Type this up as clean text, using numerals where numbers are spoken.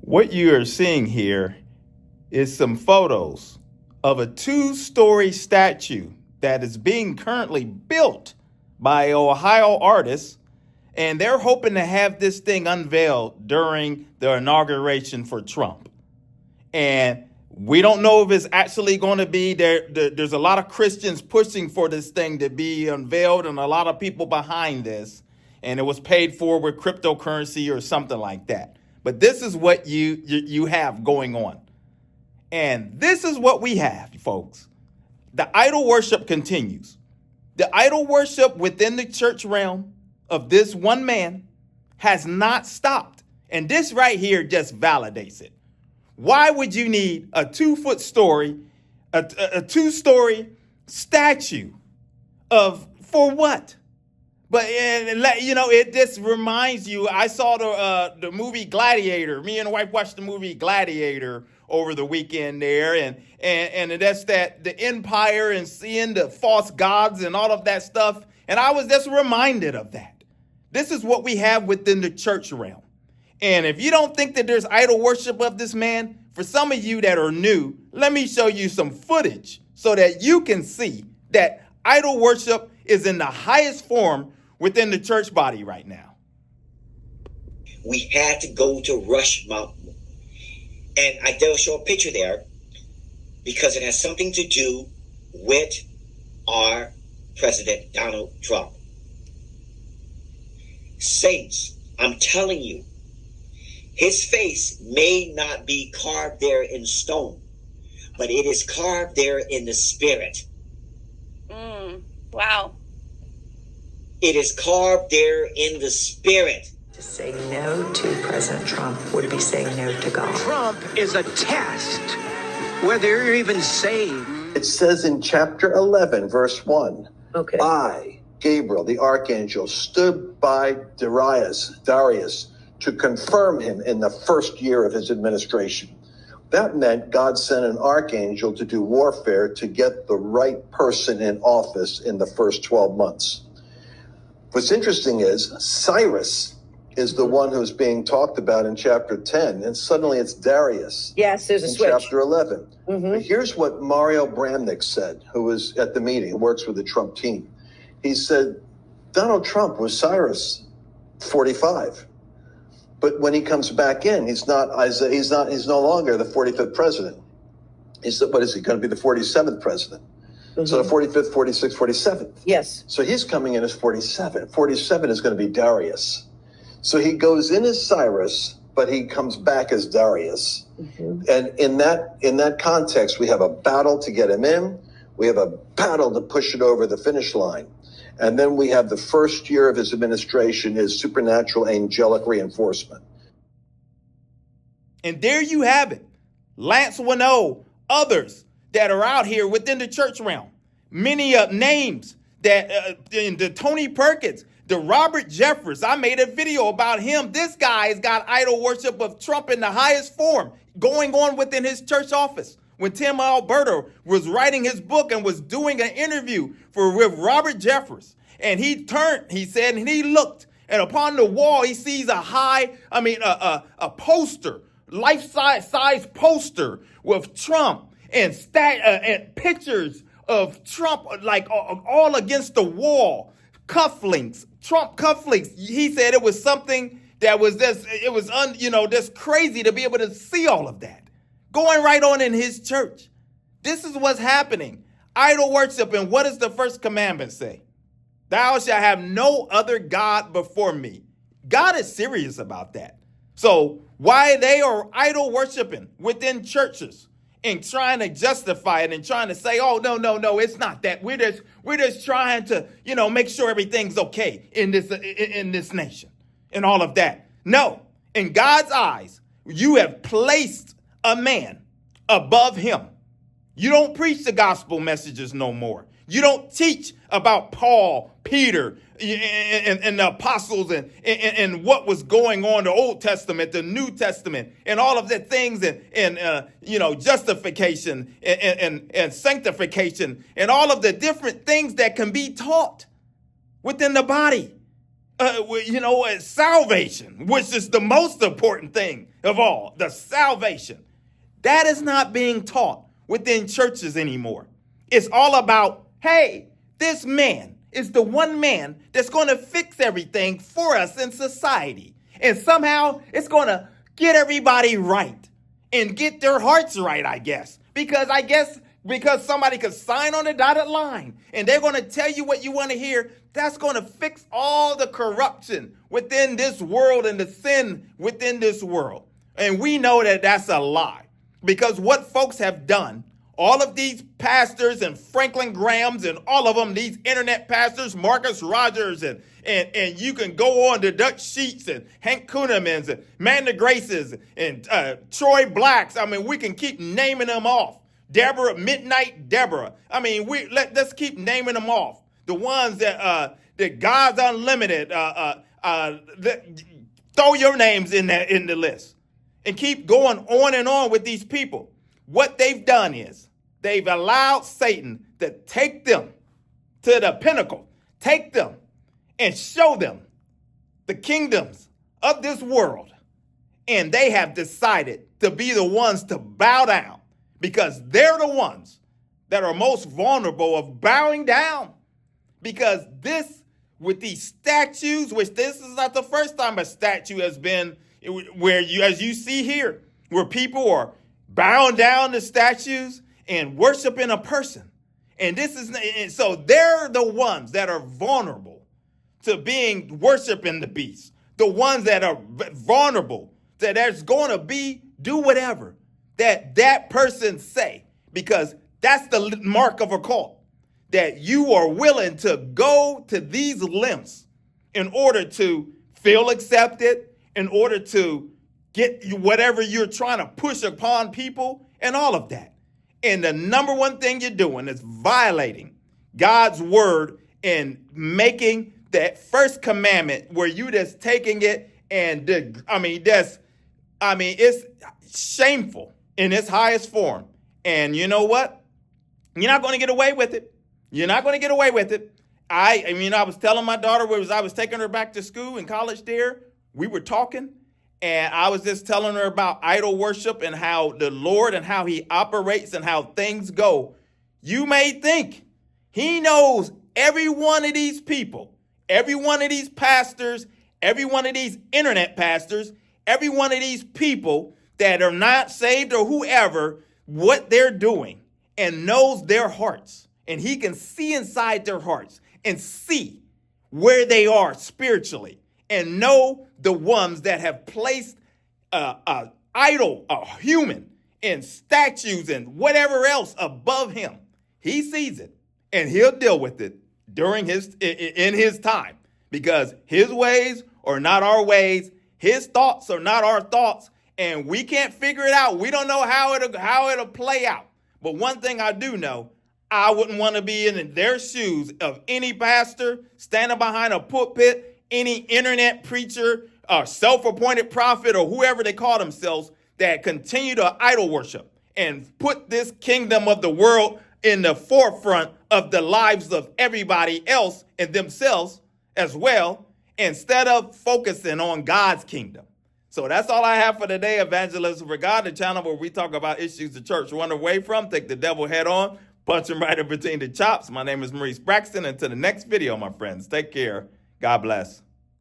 What you are seeing here is some photos of a 2-story statue that is being currently built by Ohio artists, and they're hoping to have this thing unveiled during the inauguration for Trump. And we don't know if it's actually going to be there. There's a lot of Christians pushing for this thing to be unveiled and a lot of people behind this. And it was paid for with cryptocurrency or something like that. But this is what you have going on. And this is what we have, folks. The idol worship continues. The idol worship within the church realm of this one man has not stopped. And this right here just validates it. Why would you need a 2-story statue for what? But it just reminds you. I saw the movie Gladiator. Me and the wife watched the movie Gladiator over the weekend there, and that's that the empire and seeing the false gods and all of that stuff. And I was just reminded of that. This is what we have within the church realm. And if you don't think that there's idol worship of this man, for some of you that are new, let me show you some footage so that you can see that idol worship is in the highest form within the church body right now. We had to go to Rush Mountain. And I dare show a picture there because it has something to do with our President Donald Trump. Saints, I'm telling you, his face may not be carved there in stone, but it is carved there in the spirit. Wow. It is carved there in the spirit. To say no to President Trump would be saying no to God. Trump is a test, whether you're even saved. It says in chapter 11, verse 1, Okay. I, Gabriel, the archangel, stood by Darius to confirm him in the first year of his administration. That meant God sent an archangel to do warfare to get the right person in office in the first 12 months. What's interesting is Cyrus is the one who's being talked about in chapter 10, and suddenly it's Darius. Yes, there's a in switch. Chapter 11. But here's what Mario Bramnick said, who was at the meeting, who works with the Trump team. He said, Donald Trump was Cyrus 45. But when he comes back in, he's no longer the 45th president. What is he going to be, the 47th president? So the 45th, 46th, 47th. Yes. So he's coming in as 47. 47 is going to be Darius. So he goes in as Cyrus, but he comes back as Darius. And in that context, we have a battle to get him in. We have a battle to push it over the finish line. And then we have the first year of his administration is supernatural angelic reinforcement. And there you have it. Lance Wano, others that are out here within the church realm. Many names that the Tony Perkins, the Robert Jeffress. I made a video about him. This guy has got idol worship of Trump in the highest form going on within his church office. When Tim Alberto was writing his book and was doing an interview with Robert Jeffress, and he said, and he looked, and upon the wall, he sees a poster, life-size poster with Trump and pictures of Trump, like all against the wall, cufflinks, Trump cufflinks. He said it was something that was just crazy to be able to see all of that going right on in his church. This is what's happening. Idol worship. And what does the first commandment say? Thou shalt have no other God before me. God is serious about that. So why they are idol worshiping within churches and trying to justify it and trying to say, oh, no, it's not that. We're just trying to, make sure everything's okay in this nation and all of that. No, in God's eyes, you have placed a man above him. You don't preach the gospel messages no more. You don't teach about Paul, Peter, and the apostles and what was going on, the Old Testament, the New Testament, and all of the things and justification and sanctification and all of the different things that can be taught within the body. Salvation, which is the most important thing of all, the salvation. That is not being taught within churches anymore. It's all about, hey, this man is the one man that's going to fix everything for us in society. And somehow it's going to get everybody right and get their hearts right, I guess. Because somebody could sign on the dotted line and they're going to tell you what you want to hear, that's going to fix all the corruption within this world and the sin within this world. And we know that that's a lie, because what folks have done, all of these pastors and Franklin Grahams and all of them, these internet pastors, Marcus Rogers, and you can go on to Dutch Sheets and Hank Kunnemans and Amanda Graces and Troy Blacks. I mean, we can keep naming them off. Midnight Deborah. I mean, let's keep naming them off. The ones that God's Unlimited, throw your names in the list and keep going on and on with these people. What they've done is they've allowed Satan to take them to the pinnacle, take them and show them the kingdoms of this world. And they have decided to be the ones to bow down, because they're the ones that are most vulnerable of bowing down. Because this, with these statues, which this is not the first time a statue has been, where you, as you see here, where people are bowing down to statues and worshiping a person. And so they're the ones that are vulnerable to being worshiping the beast. The ones that are vulnerable, that there's going to do whatever that person say, because that's the mark of a cult, that you are willing to go to these lengths in order to feel accepted, in order to get whatever you're trying to push upon people and all of that. And the number one thing you're doing is violating God's word and making that first commandment where you just taking it and it's shameful in its highest form. And you know what? You're not going to get away with it. You're not going to get away with it. I was telling my daughter, I was taking her back to school in college there. We were talking, and I was just telling her about idol worship and how the Lord and how he operates and how things go. You may think he knows every one of these people, every one of these pastors, every one of these internet pastors, every one of these people that are not saved or whoever, what they're doing, and knows their hearts. And he can see inside their hearts and see where they are spiritually and know the ones that have placed an idol, a human, and statues and whatever else above him. He sees it, and he'll deal with it in his time, because his ways are not our ways. His thoughts are not our thoughts. And we can't figure it out. We don't know how it'll play out. But one thing I do know, I wouldn't want to be in their shoes of any pastor standing behind a pulpit, any internet preacher, or self-appointed prophet, or whoever they call themselves, that continue to idol worship and put this kingdom of the world in the forefront of the lives of everybody else and themselves as well, instead of focusing on God's kingdom. So that's all I have for today. Evangelism for God, the channel where we talk about issues the church run away from, take the devil head on, punch him right in between the chops. My name is Maurice Braxton. Until the next video, my friends, take care. God bless.